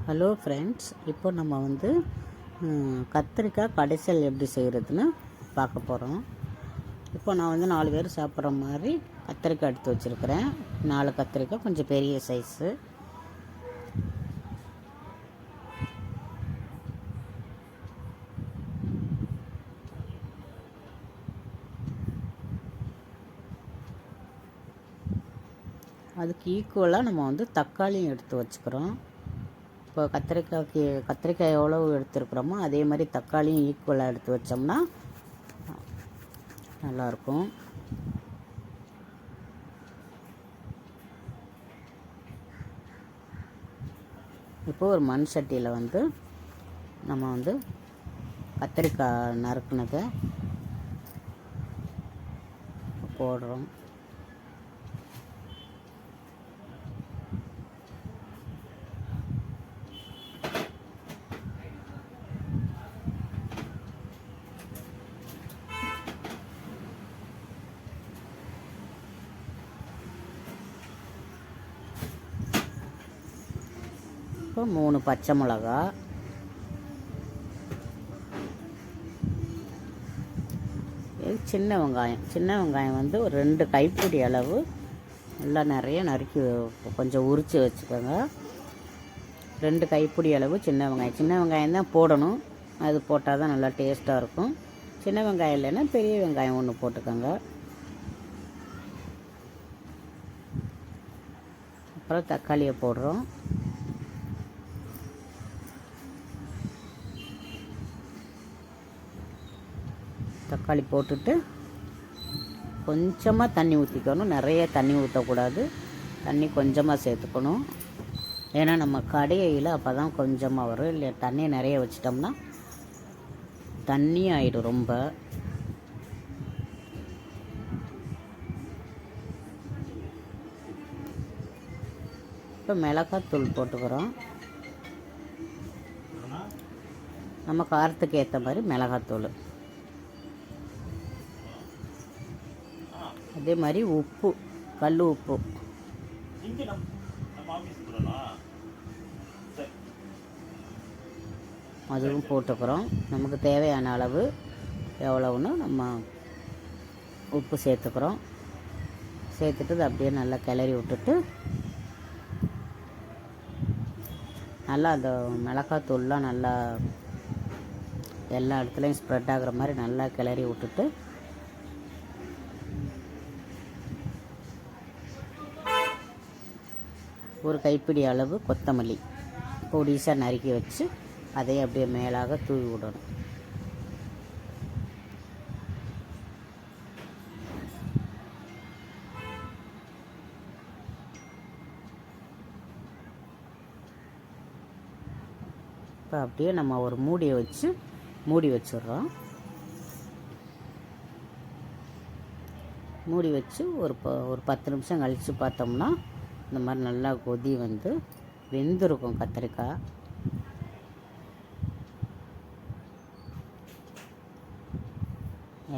Hello friends, இப்போ நம்ம வந்து கத்திரிக்காய் கடைசல் எப்படி செய்கிறதுன்னு பார்க்க போகிறோம். இப்போ நான் வந்து 4 பேர் சாப்பிட்ற மாதிரி கத்திரிக்காய் எடுத்து வச்சுருக்கிறேன். 4 கத்திரிக்காய், கொஞ்சம் பெரிய சைஸு. அதுக்கு ஈக்குவலாக நம்ம வந்து தக்காளியும் எடுத்து வச்சுக்கிறோம். இப்போ கத்திரிக்காய் எவ்வளோ எடுத்துருக்குறோமோ அதே மாதிரி தக்காளியும் ஈக்குவலாக எடுத்து வச்சோம்னா நல்லாயிருக்கும். இப்போ ஒரு மண் சட்டியில் வந்து நம்ம வந்து கத்திரிக்காய் நறுக்குனதை போடுறோம். இப்போ 3 பச்சை மிளகா, சின்ன வெங்காயம் வந்து ஒரு 2 கைப்பிடி அளவு நல்லா நிறைய நறுக்கி கொஞ்சம் உரித்து வச்சுக்கோங்க. 2 கைப்பிடி அளவு சின்ன வெங்காயம் தான் போடணும். அது போட்டால் தான் நல்லா டேஸ்ட்டாக இருக்கும். சின்ன வெங்காயம் இல்லைன்னா பெரிய வெங்காயம் 1 போட்டுக்கோங்க. அப்புறம் தக்காளியை போடுறோம். தக்காளி போட்டுட்டு கொஞ்சமாக தண்ணி ஊற்றிக்கணும். நிறைய தண்ணி ஊற்றக்கூடாது. தண்ணி கொஞ்சமாக சேர்த்துக்கணும். ஏன்னா நம்ம கடையில் அப்போ தான் கொஞ்சமாக வரும். இல்லை தண்ணியை நிறைய வச்சிட்டோம்னா தண்ணி ஆகிடும் ரொம்ப. இப்போ மிளகாத்தூள் போட்டுக்கிறோம். நம்ம காரத்துக்கு ஏற்ற மாதிரி மிளகாத்தூள். அதே மாதிரி உப்பு, கல் உப்பு அதுவும் போட்டுக்கிறோம். நமக்கு தேவையான அளவு எவ்வளோன்னு நம்ம உப்பு சேர்த்துக்கிறோம். சேர்த்துட்டு அது அப்படியே நல்லா கிளறி விட்டுட்டு நல்லா அந்த மிளகாத்தூள்லாம் நல்லா எல்லா இடத்துலையும் ஸ்ப்ரெட் ஆகிற மாதிரி நல்லா கிளறி விட்டுட்டு ஒரு கைப்பிடி அளவு கொத்தமல்லி பொடிசாக நறுக்கி வச்சு அதை அப்படியே மேலாக தூவி விடணும். இப்போ அப்படியே நம்ம ஒரு மூடியை வச்சு மூடி வச்சிடுறோம். மூடி வச்சு ஒரு 10 நிமிஷம் கழித்து பார்த்தோம்னா இந்த மாதிரி நல்லா கொதி வந்து வெந்திருக்கும் கத்திரிக்காய்.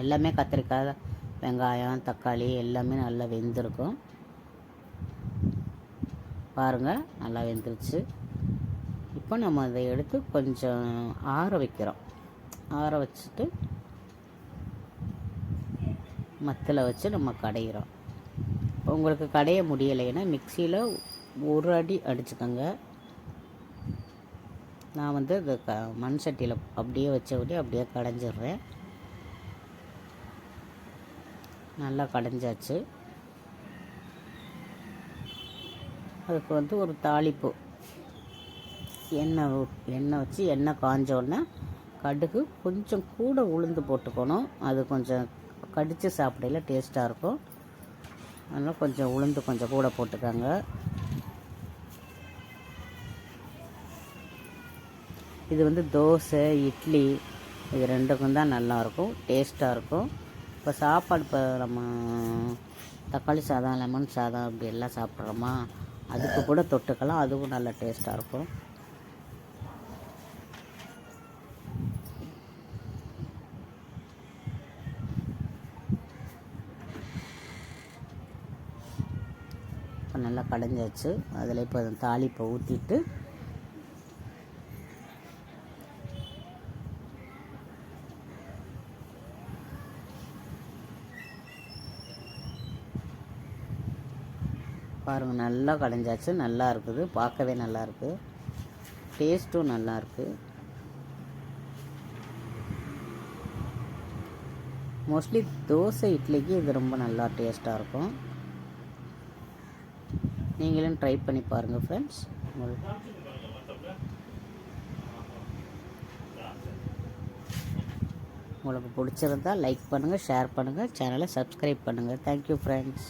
எல்லாமே கத்திரிக்காய், வெங்காயம், தக்காளி எல்லாமே நல்லா வெந்திருக்கும். பாருங்கள், நல்லா வெந்துருச்சு. இப்போ நம்ம அதை எடுத்து கொஞ்சம் ஆற வைக்கிறோம். ஆற வச்சுட்டு மத்தில் வச்சு நம்ம கடையிறோம். உங்களுக்கு கடைய முடியலைன்னா மிக்சியில் ஒரு அடி அடிச்சுக்கோங்க. நான் வந்து இது மண் சட்டியில் அப்படியே வச்சபடி அப்படியே கடைஞ்சிட்றேன். நல்லா கடைஞ்சாச்சு. அதுக்கு வந்து ஒரு தாளிப்பு எண்ணெய் வச்சு எண்ணெய் காஞ்சோடனே கடுகு கொஞ்சம் கூட உளுந்து போட்டுக்கணும். அது கொஞ்சம் கடித்து சாப்பிடையில டேஸ்ட்டாக இருக்கும். அதனால் கொஞ்சம் உளுந்து கொஞ்சம் கூட போட்டுக்கோங்க. இது வந்து தோசை, இட்லி இது 2க்கும் தான் நல்லாயிருக்கும், டேஸ்ட்டாக இருக்கும். இப்போ சாப்பாடு இப்போ நம்ம தக்காளி சாதம், லெமன் சாதம் அப்படி எல்லாம் சாப்பிட்றோமா, அதுக்கு கூட தொட்டுக்கலாம். அதுவும் நல்லா டேஸ்ட்டாக இருக்கும். நல்லா கடைஞ்சாச்சு. அதில் இப்போ தாளிப்பை ஊற்றிட்டு பாருங்கள், நல்லா கடைஞ்சாச்சு. நல்லா இருக்குது, பார்க்கவே நல்லா இருக்குது. டேஸ்ட்டும் நல்லா இருக்குது. மோஸ்ட்லி தோசை இட்லிக்கு இது ரொம்ப நல்லா டேஸ்ட்டாக இருக்கும். நீங்களும் ட்ரை பண்ணி பாருங்கள் ஃப்ரெண்ட்ஸ். உங்களுக்கு பிடிச்சிருந்தால் லைக் பண்ணுங்கள், ஷேர் பண்ணுங்கள், சேனலை சப்ஸ்கிரைப் பண்ணுங்கள். Thank you friends.